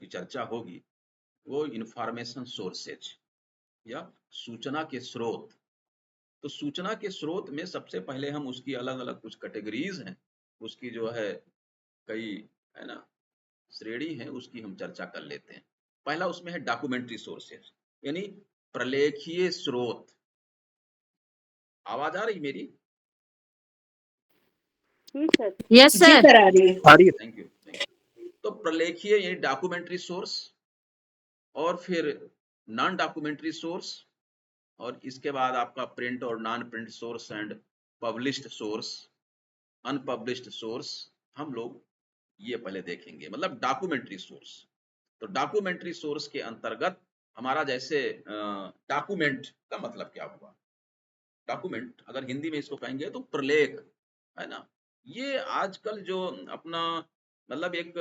की चर्चा होगी वो इंफॉर्मेशन सोर्सेज या सूचना के स्रोत। तो सूचना के स्रोत में सबसे पहले हम उसकी अलग अलग कुछ कैटेगरीज हैं, उसकी जो है कई, है ना, श्रेणी है, उसकी हम चर्चा कर लेते हैं। पहला उसमें है डॉक्यूमेंट्री सोर्सेज, यानी प्रलेखीय स्रोत। आवाज आ रही मेरी? यस जी सर। सर, आ रही है। आ रही है। Thank you, thank you. तो प्रलेखीय यानी डॉक्यूमेंट्री सोर्स, और फिर नॉन डॉक्यूमेंट्री सोर्स, और इसके बाद आपका प्रिंट और non print source and published source, unpublished source, हम लोग ये पहले देखेंगे, मतलब डॉक्यूमेंट्री सोर्स। तो डॉक्यूमेंट्री सोर्स के अंतर्गत हमारा जैसे डॉक्यूमेंट का मतलब क्या हुआ, डॉक्यूमेंट अगर हिंदी में इसको कहेंगे तो प्रलेख, है ना। ये आजकल जो अपना मतलब एक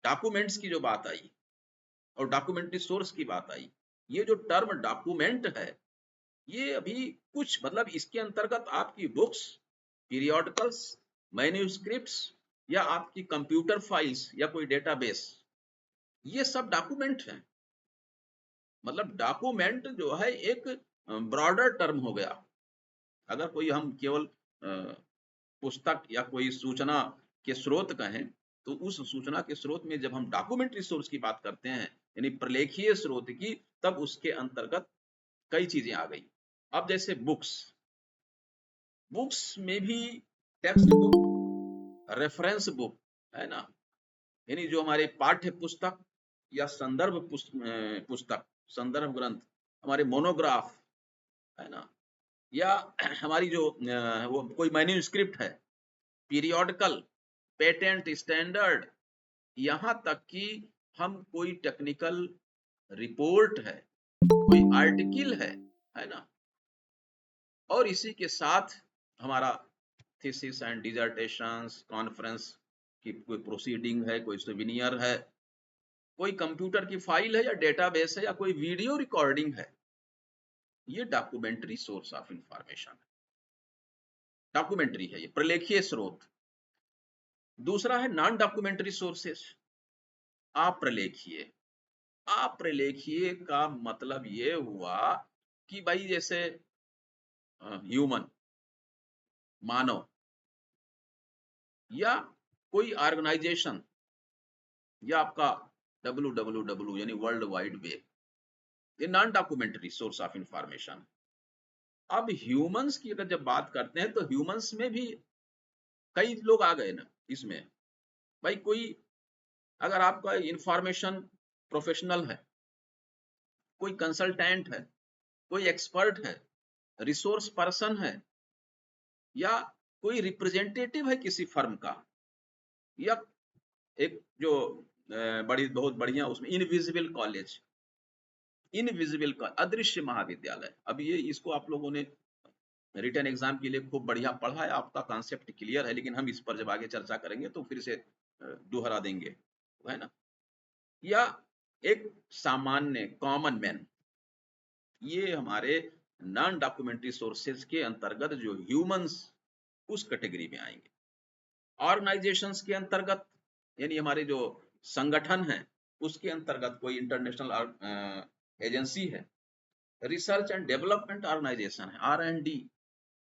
डॉक्यूमेंट्स की जो बात आई और डॉक्यूमेंट्री सोर्स की बात आई, ये जो टर्म डॉक्यूमेंट है ये अभी कुछ मतलब इसके अंतर्गत आपकी बुक्स, पीरियोडिकल्स, मैन्यूस्क्रिप्ट्स या आपकी कंप्यूटर फाइल्स या कोई डेटाबेस, ये सब डॉक्यूमेंट हैं। मतलब डॉक्यूमेंट जो है एक ब्रॉडर टर्म हो गया। अगर कोई हम केवल पुस्तक या कोई सूचना के स्रोत कहें, तो उस सूचना के स्रोत में जब हम डॉक्यूमेंट्री सोर्स की बात करते हैं यानी प्रलेखीय स्रोत की, तब उसके अंतर्गत कई चीजें आ गई। अब जैसे बुक्स में भी टेक्स्ट बुक, रेफरेंस बुक, है ना, यानी जो हमारे पाठ्य पुस्तक या संदर्भ पुस्तक, संदर्भ ग्रंथ, हमारे मोनोग्राफ, है ना, या हमारी जो वो कोई मैन्यूस्क्रिप्ट है, पीरियोडिकल, पेटेंट, स्टैंडर्ड, यहाँ तक कि हम कोई टेक्निकल रिपोर्ट है, कोई आर्टिकल है ना, और इसी के साथ हमारा थीसिस एंड डिसर्टेशंस, कॉन्फ्रेंस की कोई प्रोसीडिंग है, कोई सोविनियर है, कोई कंप्यूटर की फाइल है या डेटाबेस है या कोई वीडियो रिकॉर्डिंग है, ये डॉक्यूमेंट्री सोर्स ऑफ इंफॉर्मेशन है, डॉक्यूमेंट्री है, ये प्रलेखीय स्रोत। दूसरा है नॉन डॉक्यूमेंट्री सोर्सेस, अप्रलेखीय। अप्रलेखीय का मतलब ये हुआ कि भाई जैसे ह्यूमन, मानव, या कोई ऑर्गेनाइजेशन, या आपका WWW यानी वर्ल्ड वाइड वेब, ये non documentary source of information. अब ह्यूमंस की अगर जब बात करते हैं तो ह्यूमंस में भी कई लोग आ गए ना इसमें। भाई कोई अगर आपका इंफॉर्मेशन प्रोफेशनल है, कोई कंसल्टेंट है, कोई एक्सपर्ट है, रिसोर्स पर्सन है, या कोई रिप्रेजेंटेटिव है किसी फर्म का, या एक जो बड़ी बहुत बढ़िया उसमें इनविजिबल कॉलेज, इनविजिबल अदृश्य महाविद्यालय। अब ये इसको आप लोगों ने रिटर्न एग्जाम के लिए खूब बढ़िया पढ़ा है, आपका कॉन्सेप्ट क्लियर है, लेकिन हम इस पर जब आगे चर्चा करेंगे तो फिर से दोहरा देंगे, है ना। या एक सामान्य कॉमन मैन, ये हमारे नॉन डॉक्यूमेंट्री सोर्सेज के अंतर्गत जो ह्यूमंस उस कैटेगरी में आएंगे। ऑर्गेनाइजेशंस के अंतर्गत यानी हमारे जो संगठन है उसके अंतर्गत कोई इंटरनेशनल एजेंसी है, रिसर्च एंड डेवलपमेंट ऑर्गेनाइजेशन है, R&D,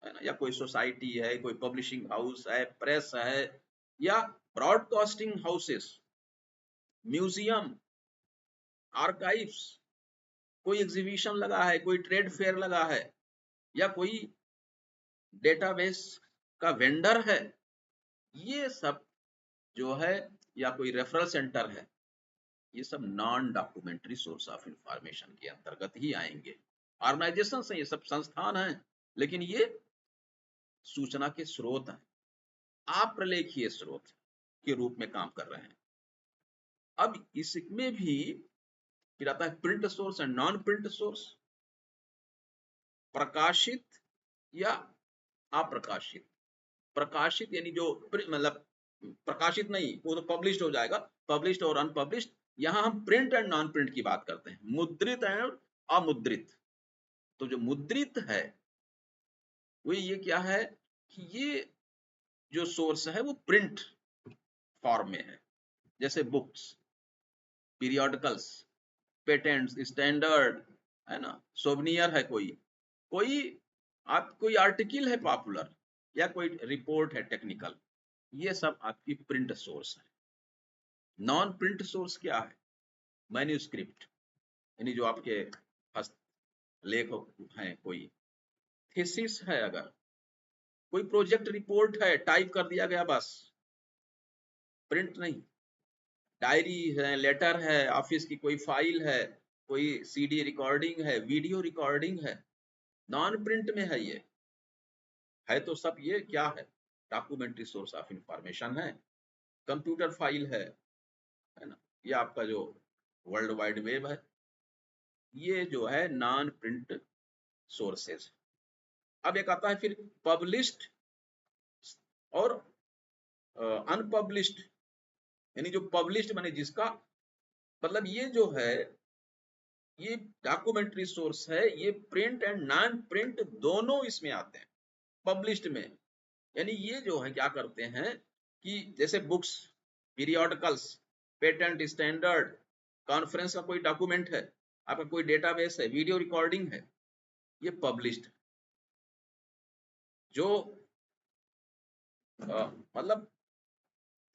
है ना, या कोई सोसाइटी है, कोई पब्लिशिंग हाउस है, प्रेस है, या ब्रॉडकास्टिंग हाउसेस, म्यूजियम, आर्काइव्स, कोई एग्जीबिशन लगा है, कोई ट्रेड फेयर लगा है, या कोई डेटाबेस का वेंडर है, ये सब जो है, या कोई रेफरल सेंटर है, ये सब non documentary source of information के अंतर्गत ही आएंगे। ऑर्गेनाइजेशन है, ये सब संस्थान हैं, लेकिन ये सूचना के स्रोत हैं, अप्रलेखीय स्रोत के रूप में काम कर रहे हैं। अब इसमें भी फिर आता है print source and non print source, प्रकाशित या अप्रकाशित। प्रकाशित यानी जो मतलब प्रकाशित नहीं, वो तो पब्लिश्ड हो जाएगा, पब्लिश्ड और अनपब्लिश्ड। यहां हम प्रिंट एंड नॉन प्रिंट की बात करते हैं, मुद्रित और अमुद्रित। तो जो मुद्रित है वो ये क्या है कि ये जो सोर्स है वो प्रिंट फॉर्म में है, जैसे बुक्स, पीरियोडिकल्स, पेटेंट्स, स्टैंडर्ड, है ना, सोवनियर है, कोई आप कोई आर्टिकल है पॉपुलर, या कोई रिपोर्ट है टेक्निकल, ये सब आपकी प्रिंट सोर्स है। नॉन प्रिंट सोर्स क्या है? मैन्यूस्क्रिप्ट, यानी जो आपके हस्तलेख हैं, कोई थीसिस है, अगर कोई प्रोजेक्ट रिपोर्ट है, टाइप कर दिया गया बस, प्रिंट नहीं। डायरी है, लेटर है, ऑफिस की कोई फाइल है, कोई सीडी रिकॉर्डिंग है, वीडियो रिकॉर्डिंग है, नॉन प्रिंट में है। ये है तो सब ये क्या है? डॉक्यूमेंट्री सोर्स ऑफ इंफॉर्मेशन है। कंप्यूटर फाइल है ना, ये आपका जो वर्ल्ड वाइड वेब है, ये जो है नॉन प्रिंट सोर्सेज। अब एक आता है फिर पब्लिश्ड और अनपब्लिश्ड, यानी जो पब्लिश्ड माने जिसका मतलब ये जो है, ये डॉक्यूमेंट्री सोर्स है, ये प्रिंट एंड नॉन प्रिंट दोनों इसमें आते हैं पब्लिश्ड में। यानी ये जो है क्या करते हैं कि जैसे books, periodicals, patent, standard, conference का कोई डॉक्यूमेंट है, आपका कोई डेटाबेस है, वीडियो रिकॉर्डिंग है, ये पब्लिश्ड। जो मतलब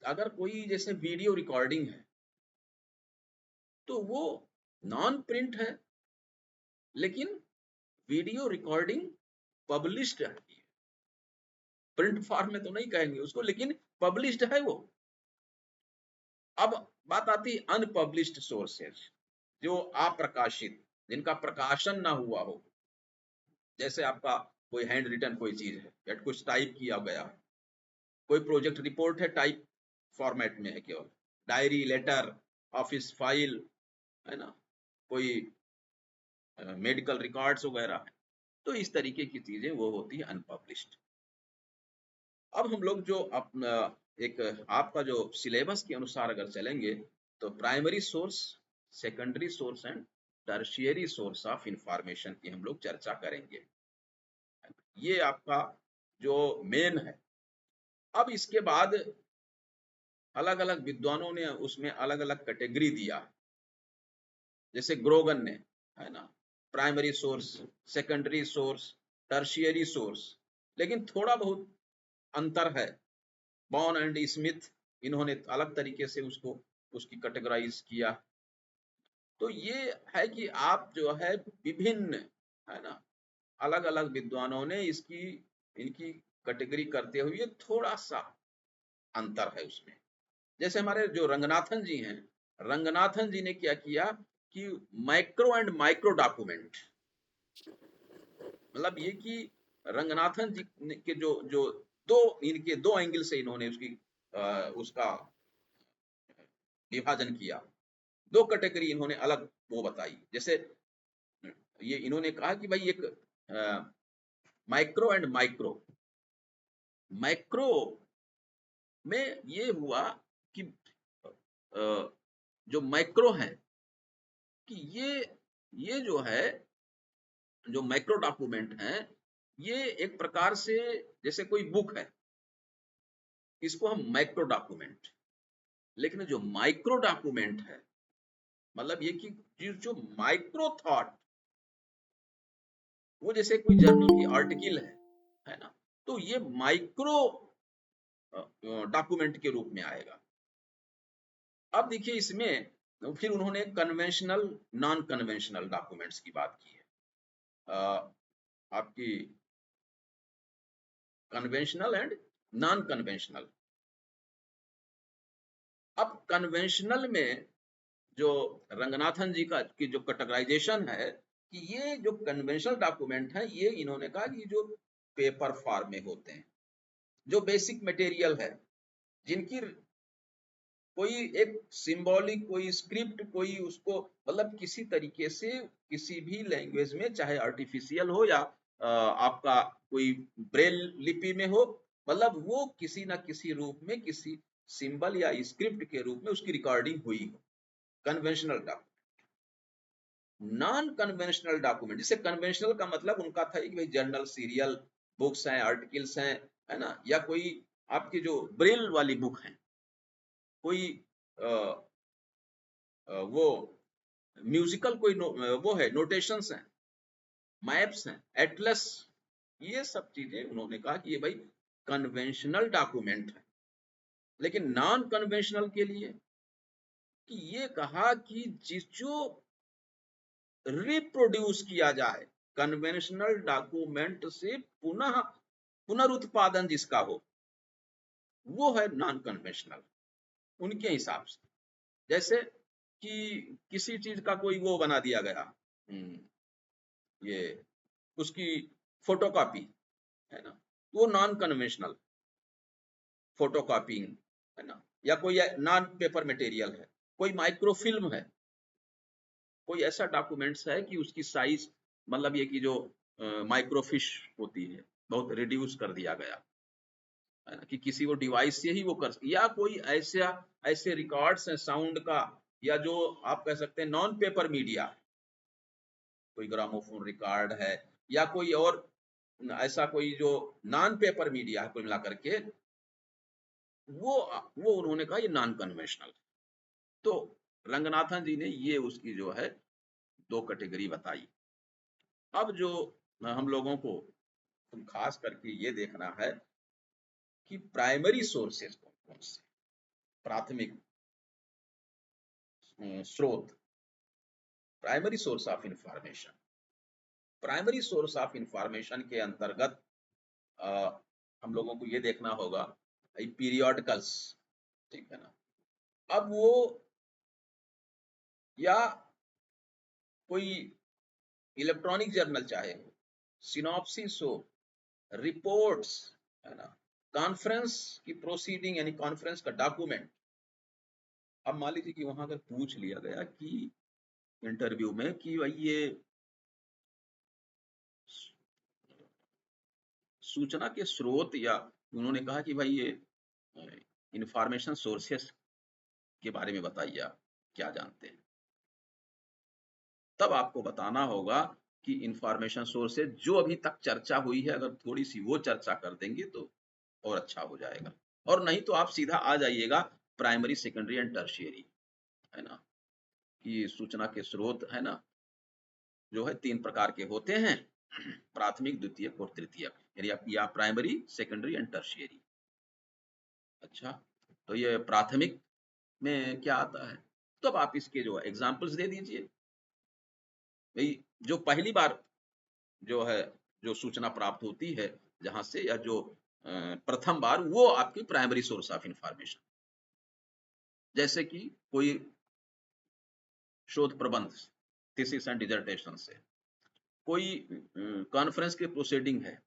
अगर कोई जैसे वीडियो रिकॉर्डिंग है तो वो नॉन प्रिंट है, लेकिन वीडियो रिकॉर्डिंग पब्लिश्ड है, प्रिंट फॉर्म में तो नहीं कहेंगे उसको, लेकिन पब्लिश्ड है वो। अब बात आती है अनपब्लिश्ड सोर्सेज, जो अप्रकाशित, जिनका प्रकाशन ना हुआ हो। जैसे आपका कोई हैंड रिटन कोई चीज है या कुछ टाइप किया गया है, कोई प्रोजेक्ट रिपोर्ट है, टाइप फॉर्मेट में है केवल, डायरी, लेटर, ऑफिस फाइल, है ना, कोई मेडिकल रिकॉर्ड्स वगैरह है, तो इस तरीके की चीजें वो होती है अनपब्लिश्ड। अब हम लोग जो अपना एक आपका जो सिलेबस के अनुसार अगर चलेंगे तो primary source, secondary source and tertiary source of information की हम लोग चर्चा करेंगे। ये आपका जो मेन है। अब इसके बाद अलग अलग विद्वानों ने उसमें अलग अलग कैटेगरी दिया, जैसे ग्रोगन ने, है ना, primary source, secondary source, tertiary source, लेकिन थोड़ा बहुत अंतर है। बॉन एंड स्मिथ, इन्होंने अलग तरीके से उसको उसकी कैटेगराइज किया। तो ये है कि आप जो है विभिन्न, है ना, अलग अलग विद्वानों ने इसकी इनकी कैटेगरी करते हुए थोड़ा सा अंतर है उसमें। जैसे हमारे जो रंगनाथन जी हैं, रंगनाथन जी ने क्या किया कि माइक्रो एंड माइक्रो डॉक्यूमेंट, मतलब ये कि रंगनाथन जी के जो जो दो इनके दो एंगल से इन्होंने उसका विभाजन किया। दो कैटेगरी इन्होंने अलग वो बताई। जैसे ये इन्होंने कहा कि भाई एक माइक्रो एंड माइक्रो, माइक्रो में ये हुआ कि जो माइक्रो है कि ये जो है, जो माइक्रो डॉक्यूमेंट है, ये एक प्रकार से जैसे कोई बुक है, इसको हम माइक्रो डॉक्यूमेंट। लेकिन जो माइक्रो डॉक्यूमेंट है, मतलब ये कि जो माइक्रो थॉट, वो जैसे कोई जर्नल की आर्टिकल है ना, तो ये माइक्रो डॉक्यूमेंट के रूप में आएगा। अब देखिए इसमें फिर उन्होंने कन्वेंशनल, नॉन कन्वेंशनल डॉक्यूमेंट्स की बात की है। आपकी कन्वेंशनल एंड नॉन कन्वेंशनल। अब कन्वेंशनल में जो रंगनाथन जी का की जो कैटेगराइजेशन है कि ये जो कन्वेंशनल डॉक्यूमेंट है, ये इन्होंने कहा कि जो पेपर फॉर्म में होते हैं, जो बेसिक मटेरियल है, जिनकी कोई एक सिंबॉलिक, कोई स्क्रिप्ट, कोई उसको मतलब किसी तरीके से किसी भी लैंग्वेज में, चाहे आर्टिफिशियल हो या आपका कोई ब्रेल लिपि में हो, मतलब वो किसी ना किसी रूप में, किसी सिंबल या स्क्रिप्ट के रूप में उसकी रिकॉर्डिंग हुई हो, conventional document. Non conventional document, जिसे कन्वेंशनल का मतलब उनका था कि भाई जर्नल, सीरियल, बुक्स हैं, आर्टिकल्स हैं, है ना, या कोई आपकी जो ब्रेल वाली बुक है, कोई वो म्यूजिकल कोई वो है, नोटेशंस हैं, मैप्स हैं, एटलस, ये सब चीजें उन्होंने कहा कि ये भाई कन्वेंशनल डॉक्यूमेंट है। लेकिन नॉन कन्वेंशनल के लिए कि ये कहा कि जिस जो रिप्रोड्यूस किया जाए कन्वेंशनल डॉक्यूमेंट से पुनः पुनरुत्पादन जिसका हो, वो है नॉन कन्वेंशनल उनके हिसाब से। जैसे कि किसी चीज का कोई वो बना दिया गया, ये उसकी फोटोकॉपी है ना, वो नॉन कन्वेंशनल फोटोकॉपिंग है ना, या कोई नॉन पेपर मटेरियल है, कोई माइक्रोफिल्म है, कोई ऐसा डॉक्यूमेंट्स है कि उसकी साइज मतलब ये कि जो माइक्रोफिश होती है बहुत रिड्यूस कर दिया गया है ना, कि किसी वो डिवाइस से ही वो कर, या कोई ऐसा ऐसे रिकॉर्ड्स हैं साउंड का, या जो आप कह सकते हैं नॉन पेपर मीडिया, कोई ग्रामोफोन रिकॉर्ड है, या कोई और ऐसा कोई जो नॉन पेपर मीडिया है, कुल मिलाकर के वो उन्होंने कहा ये नॉन कन्वेंशनल। तो रंगनाथन जी ने ये उसकी जो है दो कैटेगरी बताई। अब जो हम लोगों को खास करके ये देखना है कि प्राइमरी सोर्सेज कौन कौन से, प्राथमिक स्रोत, primary source of information. Primary source of information के अंतर्गत हम लोगों को ये देखना होगा पीरियोडिकल्स, ठीक है ना। अब वो या कोई इलेक्ट्रॉनिक जर्नल चाहे हो, सिनॉप्सिस हो, रिपोर्ट्स है ना, कॉन्फ्रेंस की प्रोसीडिंग यानी कॉन्फ्रेंस का डॉक्यूमेंट। अब मान लीजिए कि वहां अगर पूछ लिया गया कि इंटरव्यू में कि भाई ये सूचना के स्रोत, या उन्होंने कहा कि भाई ये इंफॉर्मेशन सोर्सेस के बारे में बताइए, आप क्या जानते हैं, तब आपको बताना होगा कि इंफॉर्मेशन सोर्सेज जो अभी तक चर्चा हुई है, अगर थोड़ी सी वो चर्चा कर देंगे तो और अच्छा हो जाएगा। और नहीं तो आप सीधा आ जाइएगा प्राइमरी, सेकेंडरी एंड टर्शियरी, है ना, कि सूचना के स्रोत है ना जो है तीन प्रकार के होते हैं, प्राथमिक, द्वितीयक और तृतीयक, यानी या प्राइमरी, सेकेंडरी एंड टर्शियरी। अच्छा, तो ये प्राथमिक में क्या आता है, तो अब आप इसके जो एग्जांपल्स दे दीजिए। भाई जो पहली बार जो है जो सूचना प्राप्त होती है जहां से, या जो प्रथम बार, वो आपकी प्राइमरी सोर्स ऑफ इंफॉर्मेशन। जैसे कि कोई शोध प्रबंध, थीसिस एंड डिसर्टेशन से, कोई कॉन्फ्रेंस के प्रोसीडिंग है,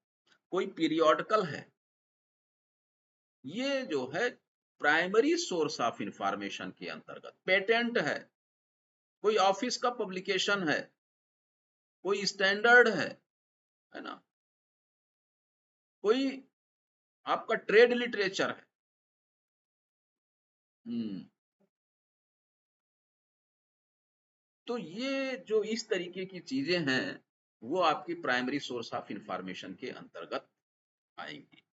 कोई पीरियोडिकल है, ये जो है प्राइमरी सोर्स ऑफ इंफॉर्मेशन के अंतर्गत। पेटेंट है, कोई ऑफिस का पब्लिकेशन है, कोई स्टैंडर्ड है ना, कोई आपका ट्रेड लिटरेचर है। तो ये जो इस तरीके की चीजें हैं, वो आपकी प्राइमरी सोर्स ऑफ इंफॉर्मेशन के अंतर्गत आएंगी।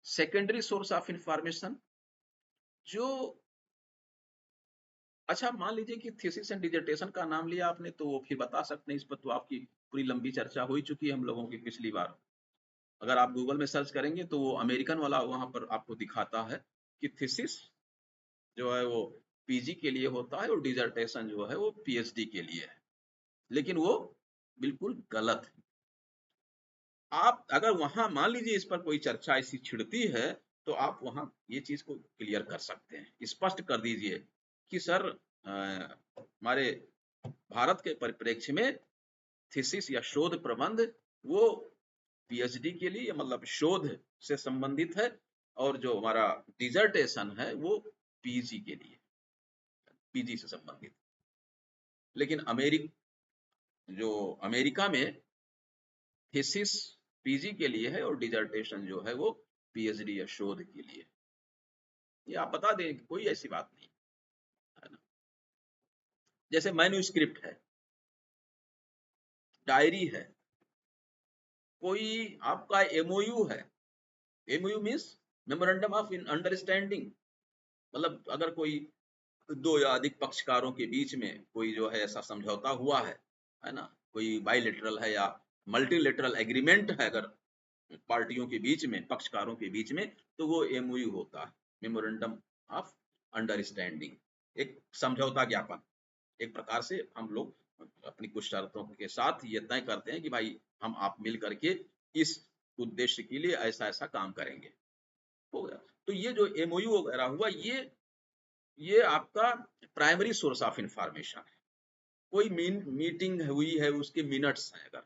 सेकेंडरी सोर्स ऑफ इंफॉर्मेशन जो, अच्छा मान लीजिए कि थीसिस एंड डिसर्टेशन का नाम लिया आपने, तो वो फिर बता सकते हैं, इस पर तो आपकी पूरी लंबी चर्चा हो ही चुकी है हम लोगों की पिछली बार। अगर आप गूगल में सर्च करेंगे तो वो अमेरिकन वाला वहां पर आपको दिखाता है कि थीसिस जो है वो पीजी के लिए होता है और डिसर्टेशन जो है वो पीएचडी के लिए है, लेकिन वो बिल्कुल गलत है। आप अगर वहां मान लीजिए इस पर कोई चर्चा ऐसी छिड़ती है, तो आप वहां ये चीज को क्लियर कर सकते हैं, स्पष्ट कर दीजिए कि सर हमारे भारत के परिप्रेक्ष्य में थीसिस या शोध प्रबंध वो पीएचडी के लिए, मतलब शोध से संबंधित है, और जो हमारा डिसर्टेशन है वो पीजी के लिए, पीजी से संबंधित। लेकिन अमेरिका में थीसिस पीजी के लिए है और डिसर्टेशन जो है वो पीएचडी या शोध के लिए। ये आप बता दें, कोई ऐसी बात नहीं है ना। जैसे मैन्यूस्क्रिप्ट है, डायरी है, कोई आपका एमओयू है, MOU means memorandum of understanding, मतलब अगर कोई दो या अधिक पक्षकारों के बीच में कोई जो है ऐसा समझौता हुआ है ना, कोई बाइलेटरल है या मल्टीलेटरल एग्रीमेंट है अगर पार्टियों के बीच में, पक्षकारों के बीच में, तो वो एमओयू होता है, मेमोरेंडम ऑफ अंडरस्टैंडिंग, एक समझौता ज्ञापन। एक प्रकार से हम लोग अपनी कुछ शर्तों के साथ ये तय करते हैं कि भाई हम आप मिल करके इस उद्देश्य के लिए ऐसा ऐसा काम करेंगे, हो गया। तो ये जो एमओयू वगैरह हुआ, ये आपका प्राइमरी सोर्स ऑफ इंफॉर्मेशन है। कोई मीटिंग हुई है, उसके मिनट्स हैं, अगर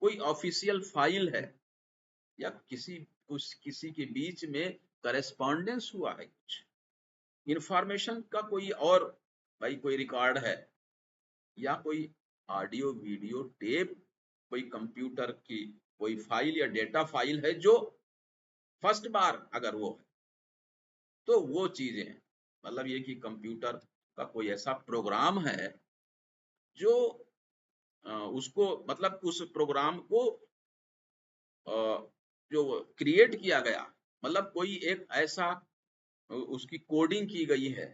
कोई ऑफिशियल फाइल है, या किसी के बीच में करेस्पॉन्डेंस हुआ है, कुछ इंफॉर्मेशन का कोई और भाई कोई रिकॉर्ड है, या कोई ऑडियो वीडियो टेप, कोई कंप्यूटर की कोई फाइल या डेटा फाइल है जो फर्स्ट बार अगर वो है, तो वो चीजें, मतलब ये कि कंप्यूटर का कोई ऐसा प्रोग्राम है जो उसको, मतलब उस प्रोग्राम को जो क्रिएट किया गया, मतलब कोई एक ऐसा उसकी कोडिंग की गई है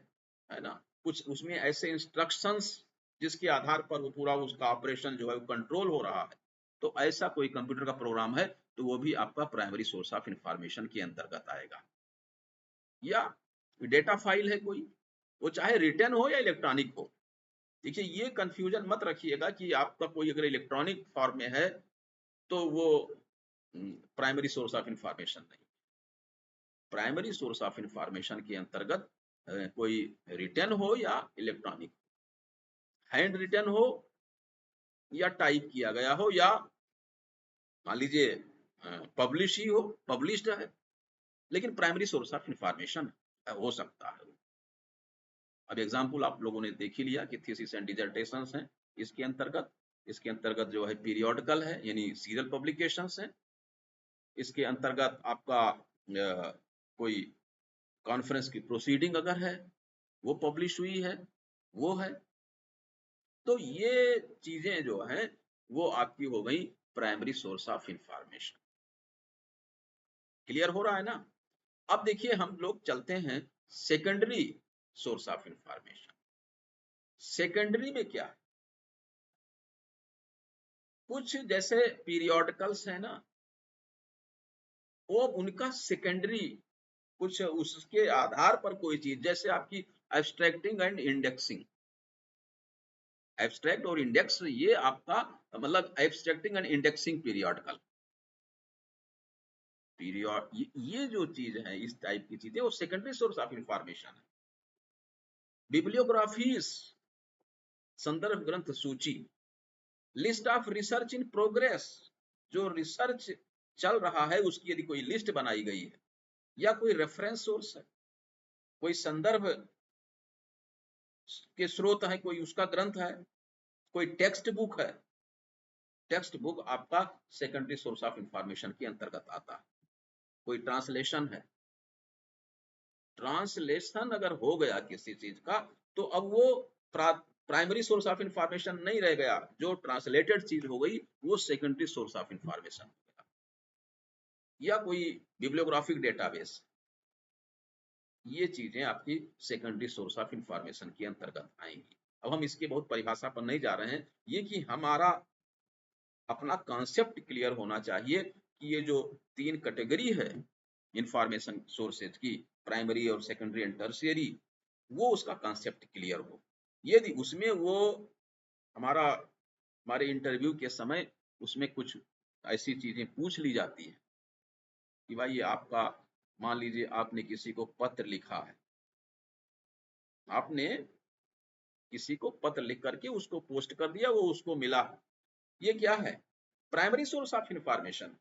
ना, कुछ उसमें ऐसे इंस्ट्रक्शंस जिसके आधार पर वो पूरा उसका ऑपरेशन जो है वो कंट्रोल हो रहा है, तो ऐसा कोई कंप्यूटर का प्रोग्राम है, तो वो भी आपका प्राइमरी सोर्स ऑफ इंफॉर्मेशन के अंतर्गत आएगा। या डेटा फाइल है कोई, वो चाहे रिटर्न हो या इलेक्ट्रॉनिक हो। देखिए, ये कंफ्यूजन मत रखिएगा कि आपका कोई अगर इलेक्ट्रॉनिक फॉर्म में है तो वो प्राइमरी सोर्स ऑफ इंफॉर्मेशन नहीं। प्राइमरी सोर्स ऑफ इंफॉर्मेशन के अंतर्गत कोई रिटर्न हो या इलेक्ट्रॉनिक, हैंड रिटर्न हो या टाइप किया गया हो, या मान लीजिए पब्लिश ही हो, पब्लिश्ड है, लेकिन प्राइमरी सोर्स ऑफ इंफॉर्मेशन हो सकता है। अब एग्जाम्पल आप लोगों ने देख ही लिया कि थीसिस एंड डिसर्टेशन हैं इसके अंतर्गत जो है पीरियोडिकल है, यानी सीरियल पब्लिकेशंस है। इसके अंतर्गत आपका कोई कॉन्फ्रेंस की प्रोसीडिंग अगर है, वो पब्लिश हुई है, वो है। तो ये चीजें जो हैं वो आपकी हो गई primary source of information. Clear हो रहा है ना? अब देखिए हम लोग चलते हैं secondary source of information. Secondary में क्या है? कुछ जैसे पीरियोडिकल्स है ना, वो उनका सेकेंडरी, कुछ उसके आधार पर कोई चीज, जैसे आपकी एब्स्ट्रैक्टिंग एंड इंडेक्सिंग, एब्स्ट्रैक्ट और इंडेक्स, ये आपका मतलब एब्स्ट्रैक्टिंग एंड इंडेक्सिंग पीरियोडिकल, ये जो चीज है, इस टाइप की चीजें, वो सेकेंडरी सोर्स ऑफ इंफॉर्मेशन है। बिब्लियोग्राफीज, संदर्भ ग्रंथ सूची, list of research in progress, जो रिसर्च चल रहा है उसकी यदि कोई लिस्ट बनाई गई है, या कोई रेफरेंस सोर्स है, कोई संदर्भ के स्रोत है, कोई उसका ग्रंथ है, कोई टेक्स्ट बुक है। टेक्स्ट बुक आपका सेकेंडरी सोर्स ऑफ इंफॉर्मेशन के अंतर्गत आता है। कोई ट्रांसलेशन है, ट्रांसलेशन अगर हो गया किसी चीज का, तो अब वो प्राइमरी सोर्स ऑफ इंफॉर्मेशन नहीं रह गया, जो ट्रांसलेटेड चीज हो गई वो सेकेंडरी सोर्स ऑफ इंफॉर्मेशन हो गया। या कोई बिब्लियोग्राफिक डेटाबेस, ये चीजें आपकी सेकेंडरी सोर्स ऑफ इंफॉर्मेशन के अंतर्गत आएंगी। अब हम इसकी बहुत परिभाषा पर नहीं जा रहे हैं, ये कि हमारा अपना कॉन्सेप्ट क्लियर होना चाहिए कि ये जो तीन कैटेगरी है इंफॉर्मेशन सोर्सेज की, प्राइमरी और सेकेंडरी एंड टर्शियरी, वो उसका कॉन्सेप्ट क्लियर हो। यदि उसमें वो हमारे इंटरव्यू के समय उसमें कुछ ऐसी चीजें पूछ ली जाती है कि भाई ये आपका, मान लीजिए आपने किसी को पत्र लिखा है, आपने किसी को पत्र लिख करके उसको पोस्ट कर दिया, वो उसको मिला, ये क्या है? Primary source of information.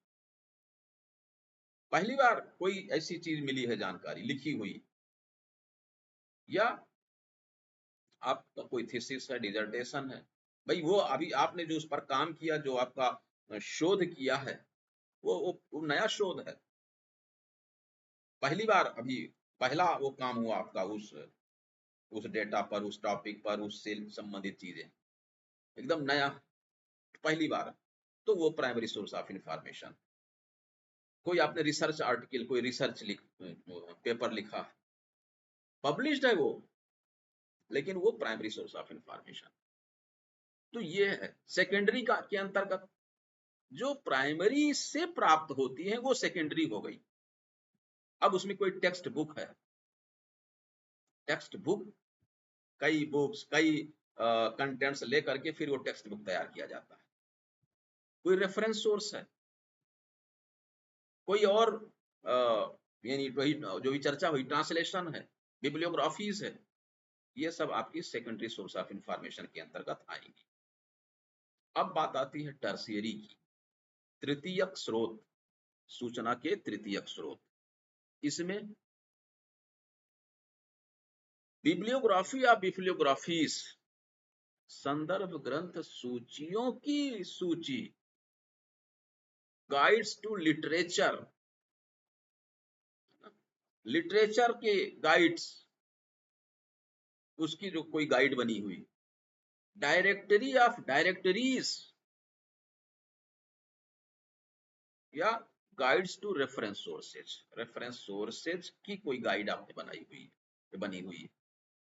पहली बार कोई ऐसी चीज मिली है, जानकारी लिखी हुई, या आपका कोई थीसिस है, डिसर्टेशन है, भाई वो अभी आपने जो उस पर काम किया, जो आपका शोध किया है, वो नया शोध है, पहली बार अभी पहला वो काम हुआ आपका उस डेटा पर, उस टॉपिक पर, उससे संबंधित चीजें एकदम नया, पहली बार, तो वो प्राइमरी सोर्स ऑफ इंफॉर्मेशन। कोई आपने रिसर्च आर्टिकल, कोई रिसर्च पेपर लिखा, पब्लिश्ड है वो, लेकिन वो प्राइमरी सोर्स ऑफ इंफॉर्मेशन। तो ये है सेकेंडरी का के अंतर्गत। जो प्राइमरी से प्राप्त होती है वो सेकेंडरी हो गई। अब उसमें कोई टेक्स्ट बुक है, टेक्स्ट बुक, कई बुक्स, कई कंटेंट्स लेकर के फिर वो टेक्स्ट बुक तैयार किया जाता है। कोई रेफरेंस सोर्स है, कोई और यानी वही जो भी चर्चा हुई, ट्रांसलेशन है, बिब्लियोग्राफीज है, ये सब आपकी सेकेंडरी सोर्स ऑफ इंफॉर्मेशन के अंतर्गत आएंगी। अब बात आती है टर्शियरी की, तृतीयक स्रोत, सूचना के तृतीयक स्रोत। इसमें बिब्लियोग्राफी या बिब्लियोग्राफीज, संदर्भ ग्रंथ सूचियों की सूची, गाइड्स टू लिटरेचर, लिटरेचर के गाइड्स, उसकी जो कोई गाइड बनी हुई, डायरेक्टरी ऑफ डायरेक्टरीज या guides to reference sources, reference sources की कोई गाइड आपने बनाई हुई है, बनी हुई है।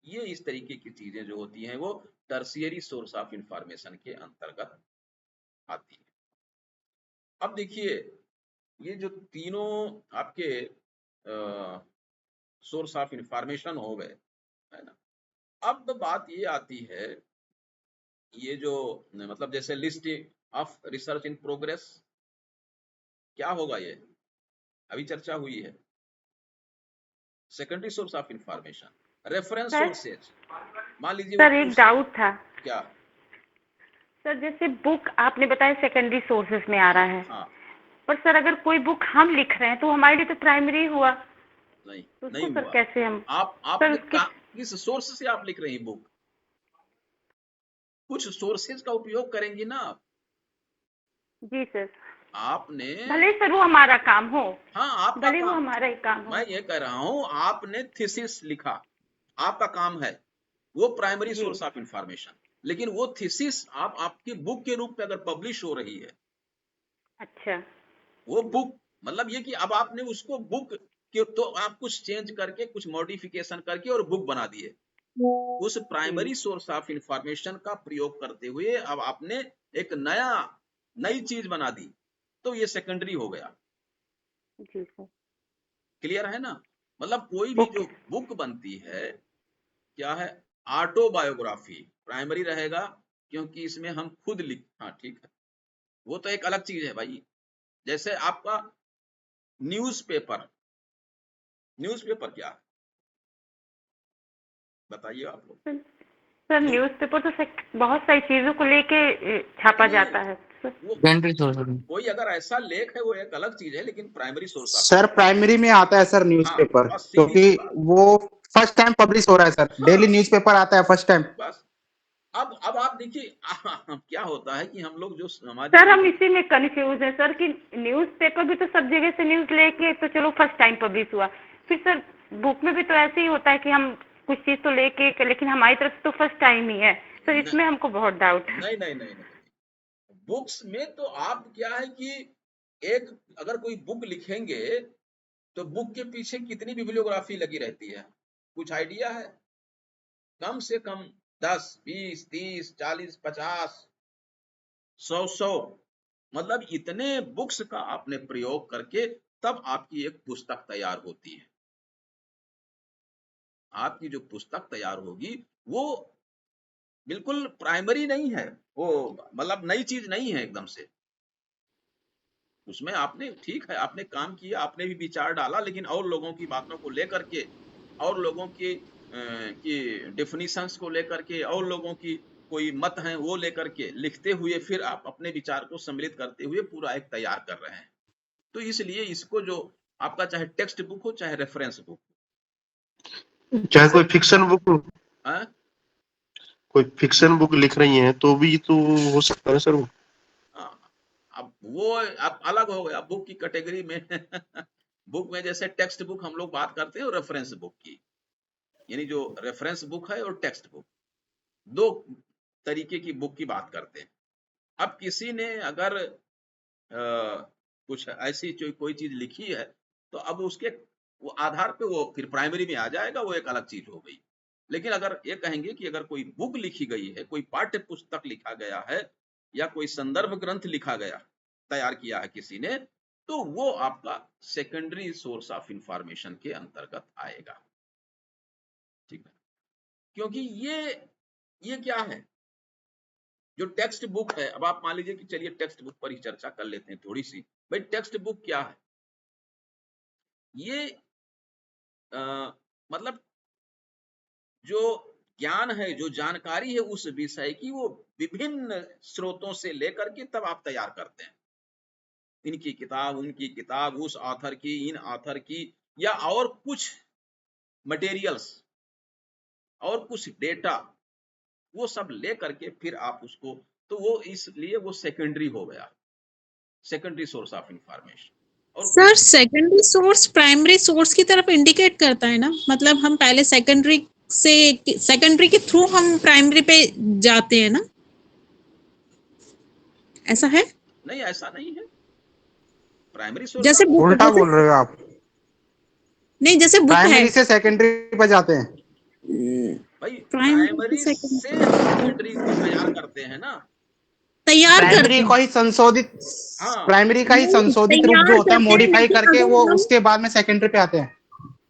ये इस तरीके की चीजें जो होती हैं वो टर्शियरी सोर्स ऑफ इंफॉर्मेशन के अंतर्गत आती है। अब देखिए, ये जो तीनों आपके सोर्स ऑफ इंफॉर्मेशन हो गए, है ना। अब बात ये आती है, ये जो मतलब जैसे list of research in progress, क्या होगा ये, अभी चर्चा हुई है। Secondary source of information, reference sir sources, मान लीजिए वो सर एक पूछ, डाउट था क्या, सर। जैसे बुक आपने बताया सेकेंडरी सोर्सेज में आ हाँ रहा है, हाँ, पर सर अगर कोई बुक हम लिख रहे हैं तो हमारे लिए तो प्राइमरी हुआ, नहीं तो नहीं उसको सर हुआ। कैसे हम, आप सर आपने उसकी, किस सोर्स से आप लिख रही बुक, कुछ सोर्सेज का उपयोग करेंगी ना आप। जी सर, आपने, भले सर वो हमारा काम हो, हाँ आपका भले वो काम, हमारा ही काम मैं हो। ये कह रहा हूं आपने थीसिस लिखा, आपका काम है, वो प्राइमरी जी, सोर्स ऑफ इंफॉर्मेशन। लेकिन वो थीसिस आप आपकी बुक के रूप में अगर पब्लिश हो रही है, अच्छा, वो बुक मतलब ये कि अब आपने उसको बुक के तो आप कुछ चेंज करके, कुछ मॉडिफिकेशन करके और बुक बना दिए। उस जी प्राइमरी सोर्स ऑफ इंफॉर्मेशन का प्रयोग करते हुए अब आपने एक नई चीज बना दी, तो ये सेकेंडरी हो गया। जी सर, क्लियर है ना। मतलब कोई भी ओके जो बुक बनती है, क्या है, ऑटोबायोग्राफी प्राइमरी रहेगा, क्योंकि इसमें हम खुद लिख, हाँ ठीक है, वो तो एक अलग चीज है भाई। जैसे आपका न्यूज़पेपर, न्यूज़पेपर क्या है, बताइए आप लोग। सर। सर न्यू न्यूज़पेपर तो सर बहुत सारी चीजों को लेके नहीं छापा नहीं, जाता है सर। वो सेकेंडरी सोर्स होगी। कोई अगर ऐसा लेख है वो एक अलग चीज है, लेकिन primary source of sir primary में आता है सर हाँ, न्यूज़पेपर, बस सीधी क्योंकि सी बात, वो फर्स्ट टाइम पब्लिश हो रहा है सर, हाँ डेली न्यूज़पेपर आता है फर्स्ट टाइम। बस। अब आप देखिए क्या होता है कि हम लोग जो सामाजिक सर हम इसी में कंफ्यूज है सर कि न्यूज़पेपर भी तो सब जगह से न्यूज़ लेके तो चलो फर्स्ट टाइम पब्लिश हुआ, फिर सर बुक में भी तो ऐसे ही होता है कि हम कुछ चीज तो लेके, लेकिन हमारी तरफ से तो फर्स्ट टाइम ही है। सर न, इसमें हमको बहुत डाउट है। नहीं नहीं नहीं नहीं, बुक्स में तो आप क्या है कि एक, अगर कोई बुक लिखेंगे तो बुक के पीछे कितनी बिब्लियोग्राफी लगी रहती है, कुछ आइडिया है। कम से कम 10 20 30 40 50 100 मतलब इतने बुक्स का आपने प्रयोग करके तब आपकी एक पुस्तक तैयार होती है। आपकी जो पुस्तक तैयार होगी वो बिल्कुल प्राइमरी नहीं है, वो मतलब नई चीज नहीं है एकदम से। उसमें आपने, ठीक है, आपने काम किया, आपने भी विचार डाला, लेकिन और लोगों की बातों को लेकर के, और लोगों की डेफिनेशंस को लेकर के, और लोगों की कोई मत हैं वो लेकर के लिखते हुए फिर आप अपने विचार को सम्मिलित करते हुए पूरा एक तैयार कर रहे हैं। तो इसलिए इसको जो आपका चाहे टेक्स्ट बुक हो चाहे रेफरेंस बुक चाहे कोई फिक्शन बुक, है, कोई फिक्शन बुक लिख रही हैं तो भी तो हो सकता है सर वो। अब वो अब अलग हो गया बुक की कैटेगरी में बुक में जैसे टेक्स्ट बुक हम लोग बात करते हैं और रेफरेंस बुक की, यानी जो रेफरेंस बुक है और टेक्स्ट बुक, दो तरीके की बुक की बात करते हैं। अब किसी ने अगर कुछ ऐसी जो कोई चीज लिखी है, तो अब उसके वो आधार पे वो फिर प्राइमरी में आ जाएगा, वो एक अलग चीज हो गई। लेकिन अगर ये कहेंगे कि अगर कोई बुक लिखी गई है, कोई पाठ्य पुस्तक लिखा गया है या कोई संदर्भ ग्रंथ लिखा गया, तैयार किया है किसी ने, तो वो आपका सेकेंडरी सोर्स ऑफ इंफॉर्मेशन के अंतर्गत आएगा। ठीक है, क्योंकि ये क्या है, जो टेक्स्ट बुक है, अब आप मान लीजिए कि चलिए टेक्स्ट बुक पर ही चर्चा कर लेते हैं थोड़ी सी। भाई टेक्स्ट बुक क्या है? ये मतलब जो ज्ञान है, जो जानकारी है उस विषय की, वो विभिन्न स्रोतों से लेकर के तब आप तैयार करते हैं। इनकी किताब, उनकी किताब, उस ऑथर की, इन ऑथर की, या और कुछ मटेरियल्स और कुछ डेटा, वो सब ले करके फिर आप उसको, तो वो इसलिए वो सेकेंडरी हो गया, सेकेंडरी सोर्स ऑफ इंफॉर्मेशन। और sir secondary source primary source की तरफ इंडिकेट करता है ना, मतलब हम पहले सेकेंडरी से, सेकेंडरी के थ्रू हम प्राइमरी पे जाते हैं ना, ऐसा है? नहीं, ऐसा नहीं है। प्राइमरी सोर्स जैसे बुक, उल्टा बोल रहे हो आप। नहीं जैसे बुक है, प्राइमरी से सेकेंडरी पे जाते हैं। भाई प्राइमरी प्राइमरी से से हम सेकेंडरी को तैयार करते हैं ना। तैयार करते प्राइमरी हैं। को ही संशोधित, हाँ, प्राइमरी का ही नहीं, संशोधित रूप तैयार जो होता है, करते हैं, मॉडिफाई लेकिन करके अगर वो हम, उसके बाद में सेकेंडरी पे आते हैं।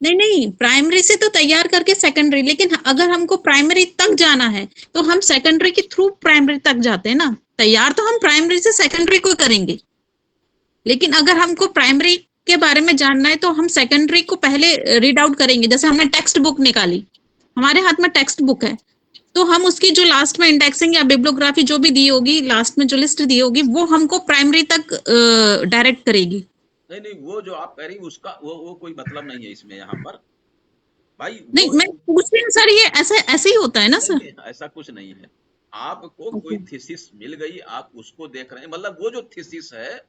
नहीं प्राइमरी से तो तैयार करके सेकेंडरी, लेकिन अगर हमको प्राइमरी तक जाना है तो हम सेकेंडरी के थ्रू प्राइमरी तक जाते हैं ना। तैयार तो हम प्राइमरी से सेकेंडरी को करेंगे, लेकिन अगर हमको प्राइमरी के बारे में जानना है तो हम सेकेंडरी को पहले रीड आउट करेंगे। जैसे हमने टेक्स्ट बुक निकाली, हमारे हाथ में टेक्स्ट बुक है, तो हम उसकी जो लास्ट में इंडेक्सिंग या बिब्लियोग्राफी जो भी दी होगी, लास्ट में जो लिस्ट दी होगी, वो हमको प्राइमरी तक डायरेक्ट करेगी। नहीं नहीं, वो जो आप कह रही उसका वो कोई मतलब नहीं है इसमें, यहाँ पर भाई नहीं, वो मैं पूछ रही हूँ सर, ये ऐसे ही होता है ना नहीं, सर? नहीं, ऐसा कुछ नहीं है। आपको कोई ओके। थीसिस मिल गई, आप उसको देख रहे हैं, मतलब वो जो थीसिस है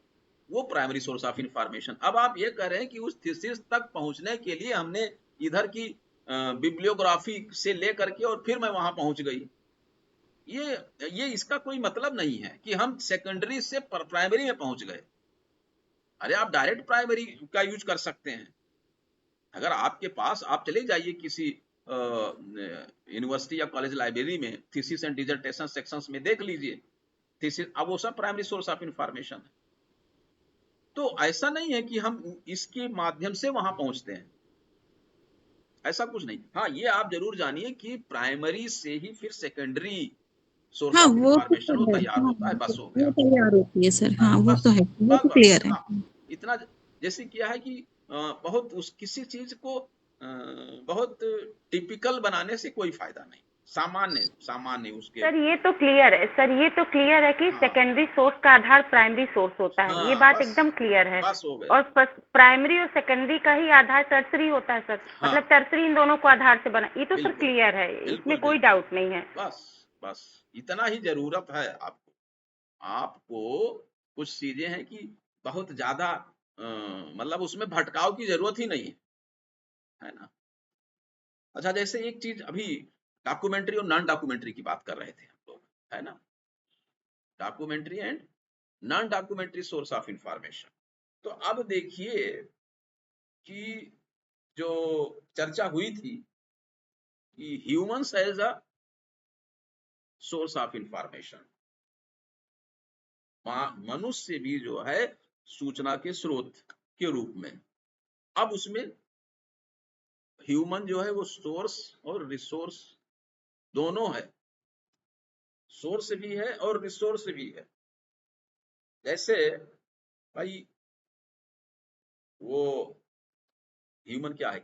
वो प्राइमरी सोर्स ऑफ इंफॉर्मेशन। अब आप ये कह रहे हैं कि उस थीसिस तक पहुंचने के लिए हमने इधर की बिब्लियोग्राफी से लेकर के और फिर मैं वहां पहुंच गई, ये इसका कोई मतलब नहीं है कि हम सेकेंडरी से प्राइमरी में पहुंच गए। अरे आप डायरेक्ट प्राइमरी का यूज कर सकते हैं। अगर आपके पास, आप चले जाइए किसी यूनिवर्सिटी या कॉलेज लाइब्रेरी में, थीसिस एंड डिसर्टेशन सेक्शंस में देख लीजिए थीसिस, अब वो सब प्राइमरी सोर्स ऑफ इंफॉर्मेशन है। तो ऐसा नहीं है कि हम इसके माध्यम से वहां पहुंचते हैं, ऐसा कुछ नहीं। हाँ, ये आप जरूर जानिए कि प्राइमरी से ही फिर सेकेंडरी सोर्स हाँ ऑफ वो इंफॉर्मेशन वो तो है, तैयार हाँ होता है, बस हो वो गया। तैयार होती है सर, हाँ वो बस तो है, वो बस तो बस क्लियर है। इतना जैसे क्या है कि बहुत उस किसी चीज को बहुत टिपिकल बनाने से कोई फायदा नहीं, सामान्य सामान्य उसके। सर ये तो क्लियर है, सर ये तो क्लियर है कि हाँ सेकेंडरी सोर्स का आधार प्राइमरी सोर्स होता है, ये हाँ, बात बस एकदम क्लियर है। बस हो गया। और प्राइमरी और सेकेंडरी का ही आधार टर्सरी होता है सर, हाँ, मतलब टर्सरी इन दोनों को आधार से बना, ये तो सर बिल्कुल क्लियर है, इसमें बिल्कुल कोई बिल्कुल, डाउट नहीं है। बस बस इतना ही जरूरत है आपको। आपको कुछ चीजें हैं कि बहुत ज्यादा मतलब उसमें भटकाव की जरूरत ही नहीं है ना। अच्छा, जैसे एक चीज अभी डॉक्यूमेंट्री और नॉन डॉक्यूमेंट्री की बात कर रहे थे हम लोग, है ना, documentary and non documentary source of information. तो अब देखिए कि जो चर्चा हुई थी कि humans as a source of information, मनुष्य भी जो है सूचना के स्रोत के रूप में, अब उसमें ह्यूमन जो है वो सोर्स और रिसोर्स दोनों है, सोर्स भी है और रिसोर्स भी है। जैसे भाई वो ह्यूमन क्या है,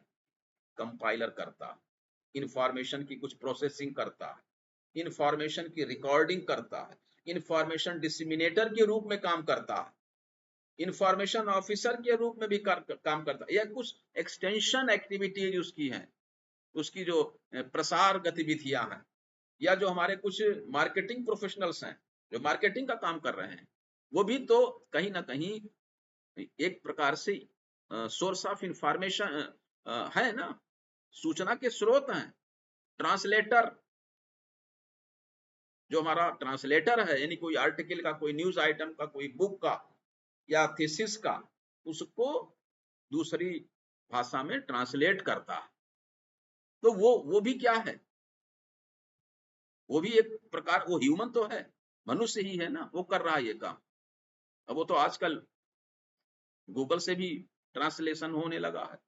कंपाइलर करता, इंफॉर्मेशन की कुछ प्रोसेसिंग करता है, इंफॉर्मेशन की रिकॉर्डिंग करता है, इंफॉर्मेशन डिसिमिनेटर के रूप में काम करता है, इंफॉर्मेशन ऑफिसर के रूप में भी काम करता है, या कुछ एक्सटेंशन एक्टिविटीज उसकी हैं, उसकी जो प्रसार गतिविधियां हैं, या जो हमारे कुछ मार्केटिंग प्रोफेशनल्स हैं जो मार्केटिंग का काम कर रहे हैं, वो भी तो कहीं ना कहीं एक प्रकार से सोर्स ऑफ इंफॉर्मेशन है ना, सूचना के स्रोत हैं। ट्रांसलेटर, जो हमारा ट्रांसलेटर है, यानी कोई आर्टिकल का, कोई न्यूज आइटम का, कोई बुक का या थीसिस का, उसको दूसरी भाषा में ट्रांसलेट करता है, तो वो भी क्या है, वो भी एक प्रकार, वो ह्यूमन तो है, मनुष्य ही है ना, वो कर रहा है ये काम। अब वो तो आजकल गूगल से भी ट्रांसलेशन होने लगा है,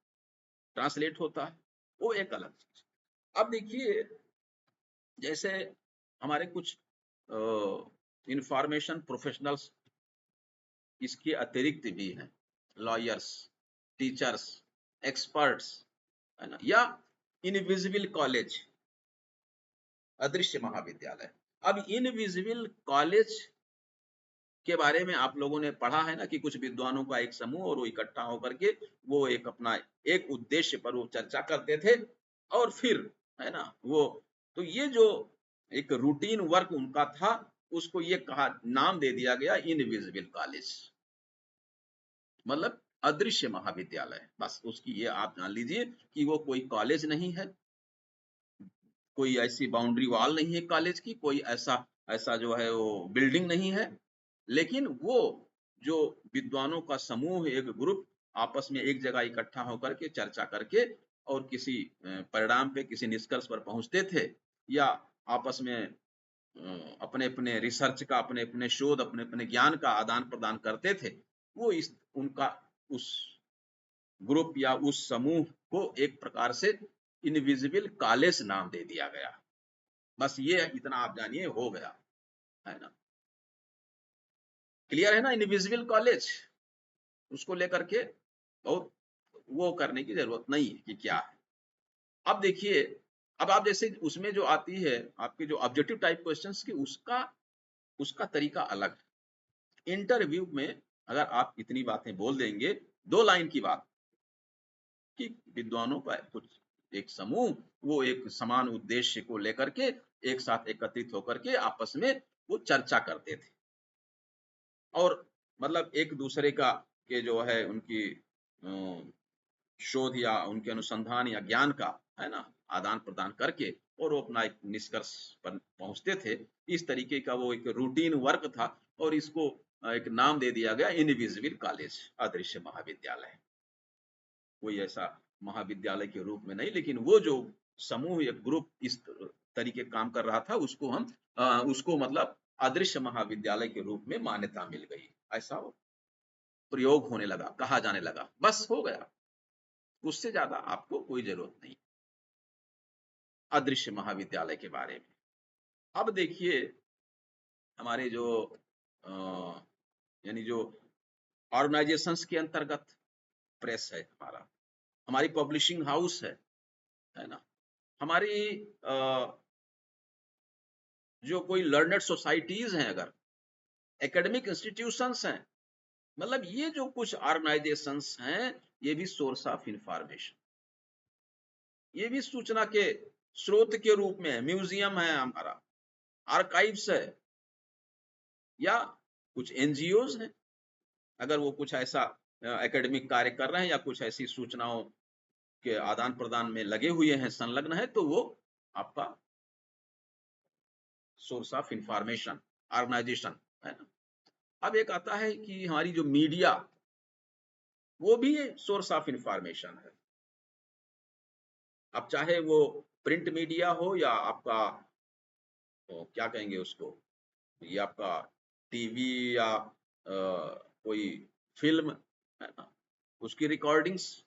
ट्रांसलेट होता है, वो एक अलग चीज। अब देखिए, जैसे हमारे कुछ इंफॉर्मेशन प्रोफेशनल्स इसके अतिरिक्त भी हैं, लॉयर्स, टीचर्स, एक्सपर्ट्स, है ना, या इनविजिबल कॉलेज, अदृश्य महाविद्यालय। अब इनविजिबल कॉलेज के बारे में आप लोगों ने पढ़ा है ना कि कुछ विद्वानों का एक समूह और वो इकट्ठा होकर के वो एक अपना एक उद्देश्य पर वो चर्चा करते थे, और फिर, है ना, वो, तो ये जो एक रूटीन वर्क उनका था, उसको ये कहा, नाम दे दिया गया इनविजिबल कॉलेज, मतलब अदृश्य महाविद्यालय। बस उसकी ये आप जान लीजिए कि वो कोई कॉलेज नहीं है, कोई ऐसी बाउंड्री वॉल नहीं है कॉलेज की, कोई ऐसा ऐसा जो है वो बिल्डिंग नहीं है, लेकिन वो जो विद्वानों का समूह, एक ग्रुप आपस में एक जगह इकट्ठा होकर के चर्चा करके और किसी परिणाम पे, किसी निष्कर्ष पर पहुंचते थे, या आपस में अपने अपने रिसर्च का, अपने अपने शोध, अपने अपने ज्ञान का आदान प्रदान करते थे, वो इस उनका उस ग्रुप या उस समूह को एक प्रकार से इनविजिबल कॉलेज नाम दे दिया गया। बस ये इतना आप जानिए, हो गया, है ना, क्लियर है ना, इनविजिबल कॉलेज, उसको लेकर के बहुत वो करने की जरूरत नहीं है कि क्या है। अब देखिए, अब आप जैसे उसमें जो आती है आपके जो ऑब्जेक्टिव टाइप क्वेश्चंस की, उसका उसका तरीका अलग है। इंटरव्यू में अगर आप इतनी बातें बोल देंगे, 2 लाइन की बात, कि विद्वानों का कुछ एक समूह, वो एक समान उद्देश्य को लेकर के एक साथ एकत्रित होकर के आपस में वो चर्चा करते थे, और मतलब एक दूसरे का के जो है उनकी शोध या उनके अनुसंधान या ज्ञान का, है ना, आदान प्रदान करके और वो अपना एक निष्कर्ष पर पहुंचते थे। इस तरीके का वो एक रूटीन वर्क था, और इसको एक नाम दे दिया गया इनविजिबल कॉलेज, अदृश्य महाविद्यालय। कोई ऐसा महाविद्यालय के रूप में नहीं, लेकिन वो जो समूह या ग्रुप इस तरीके काम कर रहा था, उसको हम उसको मतलब अदृश्य महाविद्यालय के रूप में मान्यता मिल गई, ऐसा प्रयोग होने लगा, कहा जाने लगा, बस हो गया, उससे ज्यादा आपको कोई जरूरत नहीं अदृश्य महाविद्यालय के बारे में। अब देखिए, हमारे जो यानी जो ऑर्गेनाइजेशंस के अंतर्गत प्रेस है, हमारी पब्लिशिंग हाउस है ना, हमारी जो कोई लर्नड सोसाइटीज हैं, अगर एकेडमिक इंस्टीट्यूशंस हैं, मतलब ये जो कुछ ऑर्गेनाइजेशंस हैं, ये भी सोर्स ऑफ इंफॉर्मेशन, ये भी सूचना के स्रोत के रूप में है। म्यूजियम है हमारा, आर्काइव्स है, या कुछ एनजीओज हैं, अगर वो कुछ ऐसा एकेडमिक कार्य कर रहे हैं या कुछ ऐसी सूचनाओं के आदान प्रदान में लगे हुए हैं, संलग्न है, तो वो आपका सोर्स ऑफ इंफॉर्मेशन ऑर्गेनाइजेशन है ना। अब एक आता है कि हमारी जो मीडिया, वो भी सोर्स ऑफ इंफॉर्मेशन है। अब चाहे वो प्रिंट मीडिया हो या आपका क्या कहेंगे उसको, ये आपका टीवी या कोई फिल्म, है ना, उसकी रिकॉर्डिंग्स,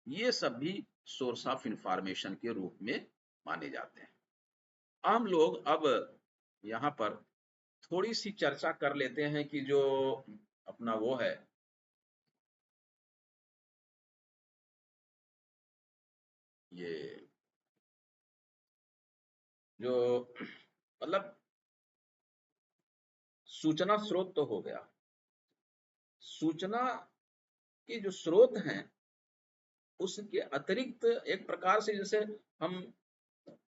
ये सब भी सोर्स ऑफ इंफॉर्मेशन के रूप में माने जाते हैं। हम लोग अब यहाँ पर थोड़ी सी चर्चा कर लेते हैं कि जो अपना वो है, ये जो मतलब सूचना स्रोत तो हो गया, सूचना के जो स्रोत हैं उसके अतिरिक्त एक प्रकार से, जैसे हम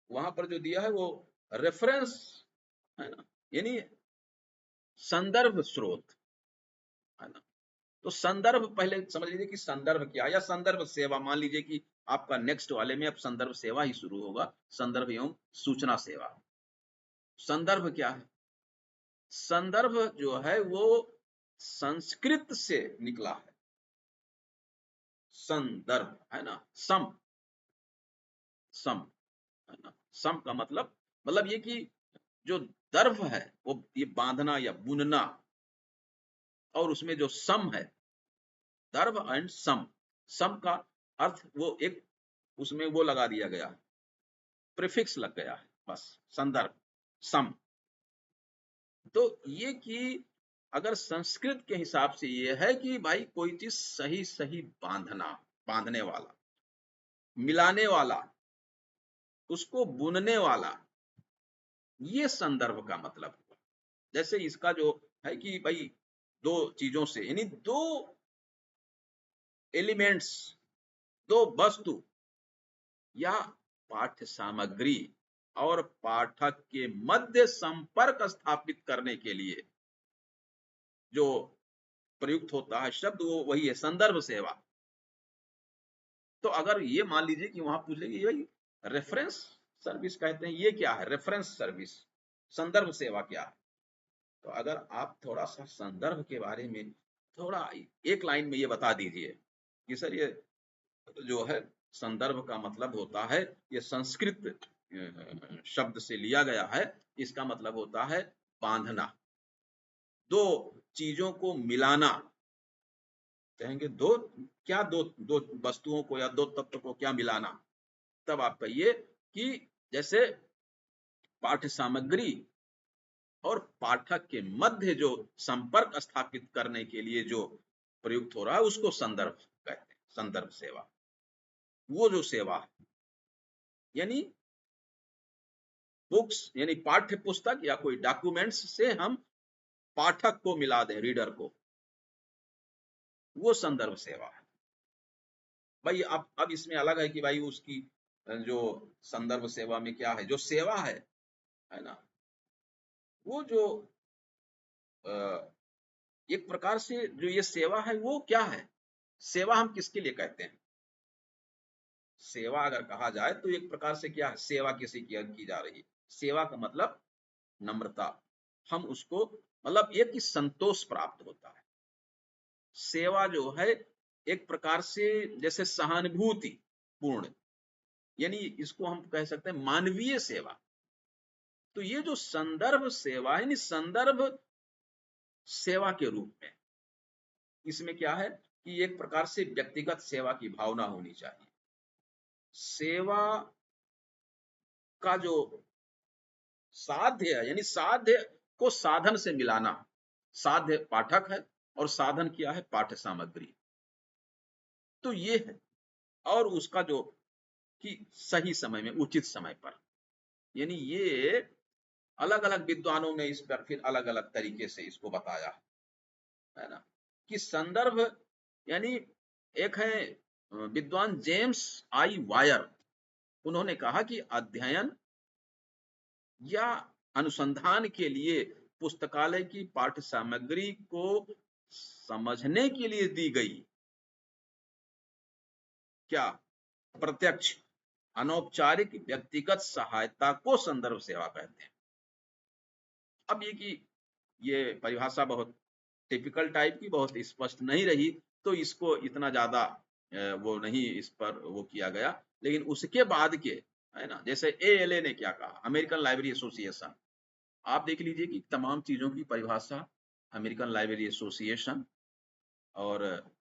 वहां पर जो दिया है वो रेफरेंस, है ना, यानी संदर्भ स्रोत, है ना। तो संदर्भ पहले समझ लीजिए कि संदर्भ क्या है, या संदर्भ सेवा, मान लीजिए कि आपका नेक्स्ट वाले में अब संदर्भ सेवा ही शुरू होगा, संदर्भ एवं सूचना सेवा। संदर्भ क्या है? संदर्भ जो है वो संस्कृत से निकला है, संदर्भ, है ना, सम, सम, है ना, सम का मतलब मतलब ये कि जो दर्भ है वो ये बांधना या बुनना, और उसमें जो सम है, दर्भ एंड सम, सम का अर्थ वो एक उसमें वो लगा दिया गया, प्रीफिक्स लग गया है, बस संदर्भ सम। तो ये कि अगर संस्कृत के हिसाब से ये है कि भाई कोई चीज सही सही बांधना, बांधने वाला, मिलाने वाला, उसको बुनने वाला, ये संदर्भ का मतलब हुआ। जैसे इसका जो है कि भाई दो चीजों से, यानी दो एलिमेंट्स, दो वस्तु या पाठ्य सामग्री और पाठक के मध्य संपर्क स्थापित करने के लिए जो प्रयुक्त होता है शब्द, वो वही है संदर्भ सेवा। तो अगर ये मान लीजिए कि वहां पूछ लेंगे भाई रेफरेंस सर्विस कहते हैं, ये क्या है रेफरेंस सर्विस, संदर्भ सेवा क्या है, तो अगर आप थोड़ा सा संदर्भ के बारे में थोड़ा एक लाइन में ये बता दीजिए कि सर ये जो है संदर्भ का मतलब होता है, ये संस्कृत शब्द से लिया गया है, इसका मतलब होता है बांधना, दो चीजों को मिलाना। कहेंगे दो क्या, दो दो वस्तुओं को या दो तत्व को क्या मिलाना, तब आप कहिए कि जैसे पाठ्य सामग्री और पाठक के मध्य जो संपर्क स्थापित करने के लिए जो प्रयुक्त हो रहा है उसको संदर्भ कहते हैं, संदर्भ सेवा। वो जो सेवा यानी बुक्स यानी पाठ्य पुस्तक या कोई डॉक्यूमेंट्स से हम पाठक को मिला दें, रीडर को, वो संदर्भ सेवा है। भाई अब इसमें अलग है कि भाई उसकी जो संदर्भ सेवा में क्या है, जो सेवा है ना, वो जो एक प्रकार से जो ये सेवा है वो क्या है, सेवा हम किसके लिए कहते हैं, सेवा अगर कहा जाए तो एक प्रकार से क्या है, सेवा किसी की जा रही है, सेवा का मतलब नम्रता, हम उसको मतलब एक ही संतोष प्राप्त होता है। सेवा जो है एक प्रकार से जैसे सहानुभूति पूर्ण, यानी इसको हम कह सकते हैं मानवीय सेवा। तो ये जो संदर्भ सेवा है, संदर्भ सेवा के रूप में इसमें क्या है कि एक प्रकार से व्यक्तिगत सेवा की भावना होनी चाहिए। सेवा का जो साध्य है, यानी साध्य को साधन से मिलाना, साध्य पाठक है और साधन क्या है, पाठ्य सामग्री। तो ये है, और उसका जो कि सही समय में उचित समय पर, यानी ये अलग अलग विद्वानों ने इस पर फिर अलग अलग तरीके से इसको बताया है ना, कि संदर्भ यानी एक है विद्वान जेम्स आई वायर, उन्होंने कहा कि अध्ययन या अनुसंधान के लिए पुस्तकालय की पाठ्य सामग्री को समझने के लिए दी गई क्या, प्रत्यक्ष अनौपचारिक व्यक्तिगत सहायता को संदर्भ सेवा कहते हैं। अब ये कि ये परिभाषा बहुत टिपिकल टाइप की, बहुत स्पष्ट नहीं रही, तो इसको इतना ज्यादा वो नहीं इस पर वो किया गया। लेकिन उसके बाद के है ना, जैसे ALA ने क्या कहा, अमेरिकन लाइब्रेरी एसोसिएशन, आप देख लीजिए कि तमाम चीजों की परिभाषा अमेरिकन लाइब्रेरी एसोसिएशन, और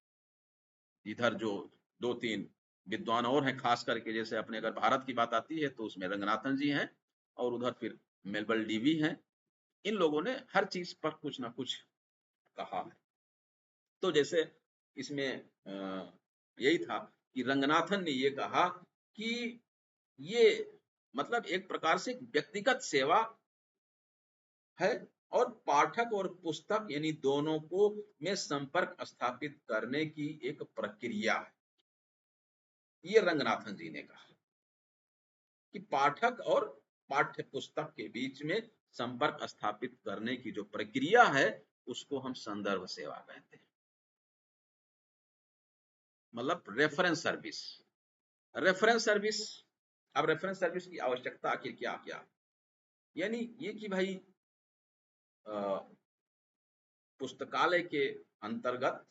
इधर जो दो तीन विद्वान और हैं, खास करके जैसे अपने अगर भारत की बात आती है तो उसमें रंगनाथन जी हैं, और उधर फिर मेलबल डीवी हैं। इन लोगों ने हर चीज पर कुछ ना कुछ कहा है। तो जैसे इसमें यही था कि रंगनाथन ने ये कहा कि ये मतलब एक प्रकार से व्यक्तिगत सेवा है, और पाठक और पुस्तक यानी दोनों को में संपर्क स्थापित करने की एक प्रक्रिया है। ये रंगनाथन जी ने कहा कि पाठक और पाठ्य पुस्तक के बीच में संपर्क स्थापित करने की जो प्रक्रिया है उसको हम संदर्भ सेवा कहते हैं, मतलब रेफरेंस सर्विस। रेफरेंस सर्विस, अब रेफरेंस सर्विस की आवश्यकता आखिर क्या क्या, यानी ये कि भाई पुस्तकालय के अंतर्गत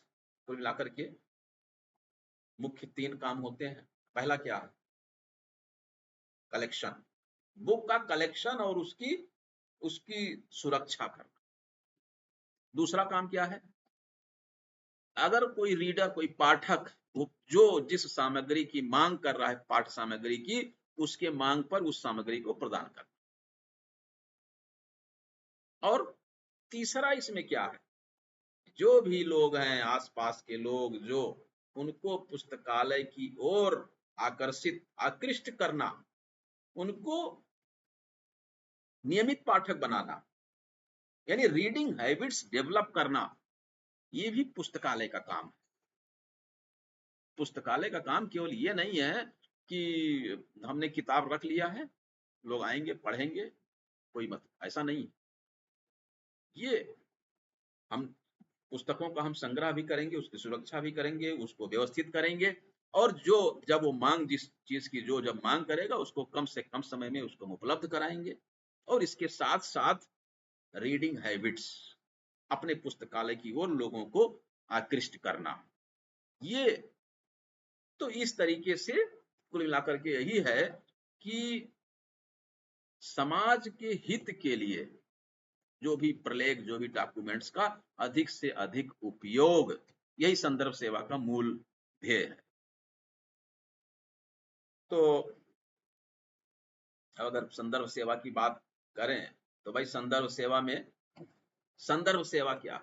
कुल मिलाकर के मुख्य 3 काम होते हैं। पहला क्या है, कलेक्शन, बुक का कलेक्शन और उसकी उसकी सुरक्षा करना। दूसरा काम क्या है, अगर कोई रीडर, कोई पाठक, वो जो जिस सामग्री की मांग कर रहा है, पाठ सामग्री की, उसके मांग पर उस सामग्री को प्रदान करना। और तीसरा इसमें क्या है, जो भी लोग हैं आसपास के लोग, जो उनको पुस्तकालय की ओर आकृष्ट करना, उनको नियमित पाठक बनाना, यानी रीडिंग हैबिट्स डेवलप करना, ये भी पुस्तकालय का काम है। पुस्तकालय का काम केवल ये नहीं है कि हमने किताब रख लिया है, लोग आएंगे पढ़ेंगे, कोई मत, ऐसा नहीं। ये हम पुस्तकों का हम संग्रह भी करेंगे, उसकी सुरक्षा भी करेंगे, उसको व्यवस्थित करेंगे, और जो जब वो मांग, जिस चीज की जो जब मांग करेगा, उसको कम से कम समय में उसको हम उपलब्ध कराएंगे। और इसके साथ साथ रीडिंग हैबिट्स, अपने पुस्तकालय की ओर लोगों को आकृष्ट करना। ये तो इस तरीके से कुल मिलाकर के यही है कि समाज के हित के लिए जो भी प्रलेख, जो भी डॉक्यूमेंट्स का अधिक से अधिक उपयोग, यही संदर्भ सेवा का मूल ध्येय है। तो अगर संदर्भ सेवा की बात करें तो भाई, संदर्भ सेवा में संदर्भ सेवा क्या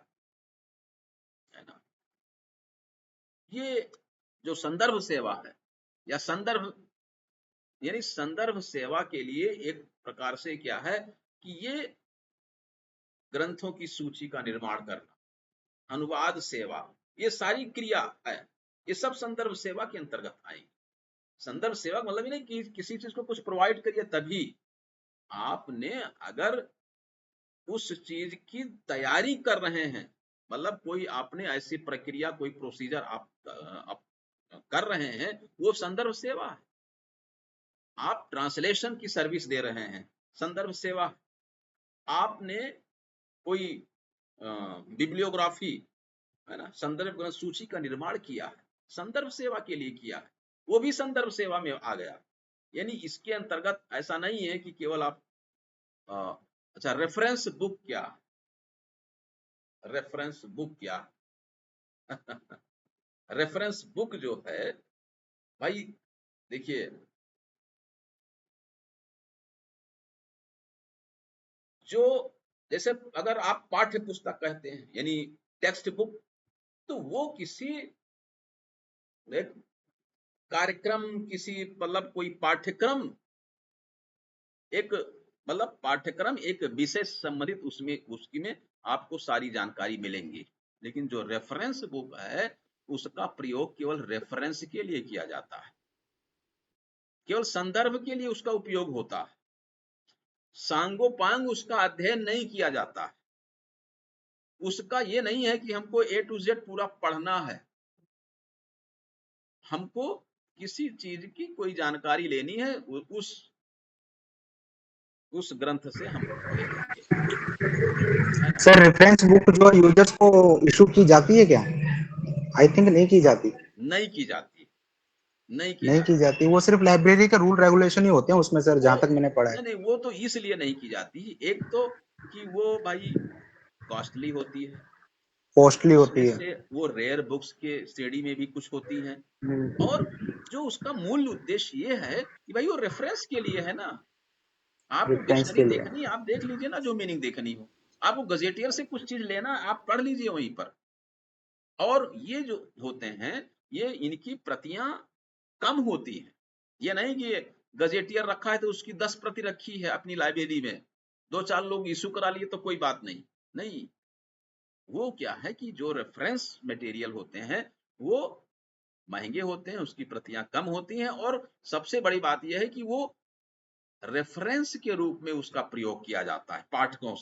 है ना, ये जो संदर्भ सेवा है, या संदर्भ, यानी संदर्भ सेवा के लिए एक प्रकार से क्या है कि ये ग्रंथों की सूची का निर्माण करना, अनुवाद सेवा, ये सारी क्रिया है, ये सब संदर्भ सेवा के अंतर्गत आएंगे। संदर्भ सेवा मतलब ही नहीं कि किसी चीज को कुछ प्रोवाइड करिए, तभी आपने अगर उस चीज की तैयारी कर रहे हैं, मतलब कोई आपने ऐसी प्रक्रिया, कोई प्रोसीजर आप कर रहे हैं, वो संदर्भ सेवा है। आप ट्रांसलेशन की सर्विस दे रहे हैं, संदर्भ सेवा। आपने कोई बिब्लियोग्राफी, है ना, संदर्भ ग्रंथ सूची का निर्माण किया है, संदर्भ सेवा के लिए किया है, वो भी संदर्भ सेवा में आ गया। यानी इसके अंतर्गत ऐसा नहीं है कि केवल आप अच्छा, रेफरेंस बुक क्या, रेफरेंस बुक क्या रेफरेंस बुक जो है भाई, देखिए, जो जैसे अगर आप पाठ्य पुस्तक कहते हैं, यानी टेक्स्ट बुक, तो वो किसी एक कार्यक्रम, किसी मतलब कोई पाठ्यक्रम, एक मतलब पाठ्यक्रम, एक विषय संबंधित, उसमें उसकी में आपको सारी जानकारी मिलेंगी। लेकिन जो रेफरेंस बुक है, उसका प्रयोग केवल रेफरेंस के लिए किया जाता है, केवल संदर्भ के लिए उसका उपयोग होता है, सांगोपांग उसका अध्ययन नहीं किया जाता है। उसका ये नहीं है कि हमको A to Z पूरा पढ़ना है, हमको किसी चीज की कोई जानकारी लेनी है, उस ग्रंथ से हम ले लेंगे। सर रेफरेंस बुक जो यूजर्स को इशू की जाती है क्या? आई थिंक नहीं की जाती। नहीं की जाती, नहीं की नहीं जाती। की जाती, वो सिर्फ लाइब्रेरी के रूल रेगुलेशन ही होते हैं उसमें सर, वो जहां तक मैंने पढ़ा है। नहीं नहीं, वो तो इसलिए नहीं की जाती, एक तो कि वो भाई कॉस्टली होती है, कॉस्टली उसमें होती है। से वो रेयर बुक्स के श्रेणी में भी कुछ होती हैं, और जो उसका मूल उद्देश्य ये है कि भाई वो रेफरेंस के लिए है ना। आपको रेफरेंस डिक्शनरी के लिए। देखनी है, आप देख लीजिए ना, जो मीनिंग देखनी हो। आपको गजेटियर से कुछ चीज लेना, आप पढ़ लीजिए वहीं पर। और ये जो होते हैं, ये इनकी प्रतियां कम होती हैं। ये नहीं कि गजेटियर रखा है तो उसकी 10 प्रति रखी है अपनी लाइब्रेरी में, 2-4 लोग इशू करा लिए तो कोई बात नहीं। नहीं, वो क्या है कि जो रेफरेंस मटेरियल होते हैं, वो महंगे होते हैं, उसकी प्रतियां कम होती हैं, और सबसे बड़ी बात यह है कि वो रेफरेंस के रूप में उसका प्रयोग किया जाता है पाठकों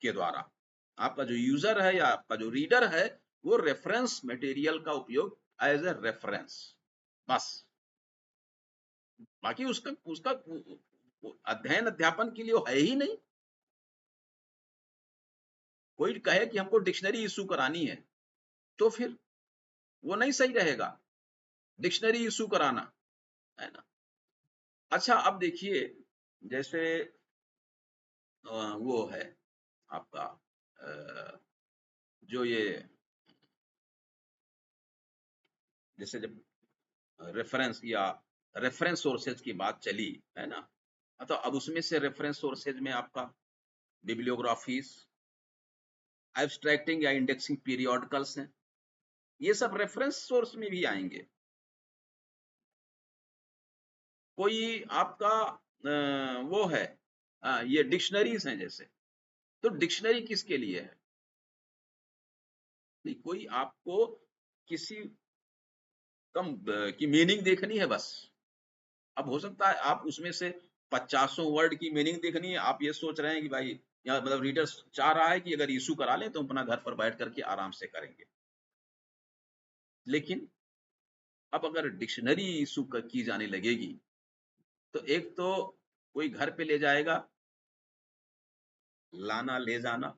के द्वारा। आपका जो यूजर है या आपका जो रीडर है, वो रेफरेंस मटेरियल का उपयोग एज ए रेफरेंस, बस। बाकी उसका उसका अध्ययन अध्यापन के लिए है ही नहीं। कोई कहे कि हमको डिक्शनरी इशू करानी है, तो फिर वो नहीं सही रहेगा, डिक्शनरी इशू कराना, है ना। अच्छा, अब देखिए, जैसे वो है आपका जो ये जैसे जब रेफरेंस या रेफरेंस सोर्सेज की बात चली है ना, तो अब उसमें से रेफरेंस सोर्सेज में आपका बिब्लियोग्राफीज, एब्स्ट्रैक्टिंग या इंडेक्सिंग पीरियोडिकल्स हैं, ये सब रेफरेंस सोर्स में भी आएंगे। कोई आपका वो है ये डिक्शनरीज हैं जैसे, तो डिक्शनरी किसके लिए है? नहीं, कोई आपको किसी कम की मीनिंग देखनी है बस। अब हो सकता है आप उसमें से 50 वर्ड की मीनिंग देखनी है, आप ये सोच रहे हैं कि भाई यहाँ मतलब रीडर चाह रहा है कि अगर इशू करा लें तो अपना घर पर बैठ करके आराम से करेंगे। लेकिन अब अगर डिक्शनरी इशू की जाने लगेगी तो एक तो कोई घर पे ले जाएगा, लाना ले जाना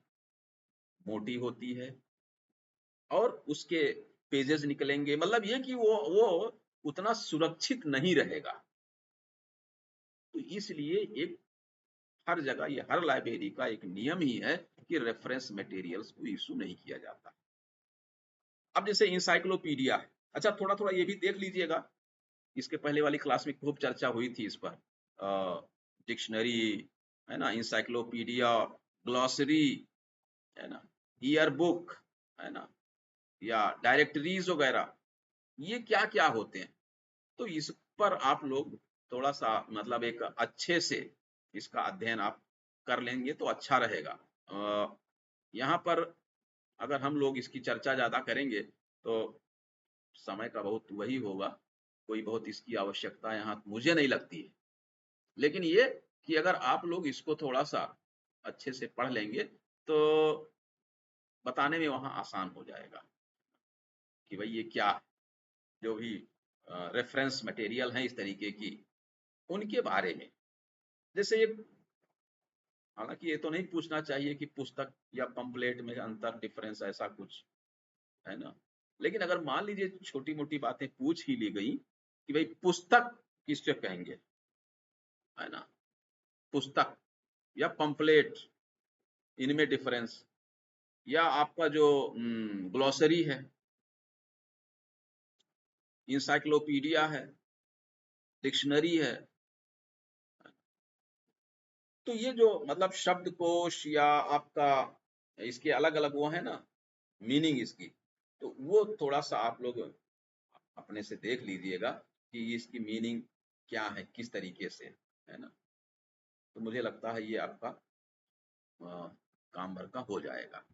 मोटी होती है और उसके पेजेस निकलेंगे, मतलब ये कि वो उतना सुरक्षित नहीं रहेगा। तो इसलिए एक हर जगह ये हर लाइब्रेरी का एक नियम ही है कि रेफरेंस मटेरियल्स को इशू नहीं किया जाता। अब जैसे इंसाइक्लोपीडिया है, अच्छा थोड़ा थोड़ा ये भी देख लीजिएगा, इसके पहले वाली क्लास में खूब चर्चा हुई थी इस पर, डिक्शनरी है ना, इंसाइक्लोपीडिया, ग्लॉसरी है ना, ईयर बुक है ना, या डायरेक्टरीज वगैरह, ये क्या क्या होते हैं। तो इस पर आप लोग थोड़ा सा मतलब एक अच्छे से इसका अध्ययन आप कर लेंगे तो अच्छा रहेगा। यहाँ पर अगर हम लोग इसकी चर्चा ज्यादा करेंगे तो समय का बहुत वही होगा, कोई बहुत इसकी आवश्यकता यहाँ मुझे नहीं लगती है। लेकिन ये कि अगर आप लोग इसको थोड़ा सा अच्छे से पढ़ लेंगे तो बताने में वहाँ आसान हो जाएगा कि भाई ये क्या है। जो भी रेफरेंस मटेरियल हैं इस तरीके की, उनके बारे में, जैसे ये, हालांकि ये तो नहीं पूछना चाहिए कि पुस्तक या पंपलेट में अंतर डिफरेंस ऐसा कुछ है ना, लेकिन अगर मान लीजिए छोटी मोटी बातें पूछ ही ली गई कि भाई पुस्तक किससे कहेंगे, है ना, पुस्तक या पंपलेट, इनमें डिफरेंस, या आपका जो ग्लॉसरी है, इंसाइक्लोपीडिया है, डिक्शनरी है, तो ये जो मतलब शब्दकोश या आपका इसके अलग अलग वो है ना मीनिंग इसकी, तो वो थोड़ा सा आप लोग अपने से देख लीजिएगा कि इसकी मीनिंग क्या है, किस तरीके से है ना, तो मुझे लगता है ये आपका काम भर का हो जाएगा।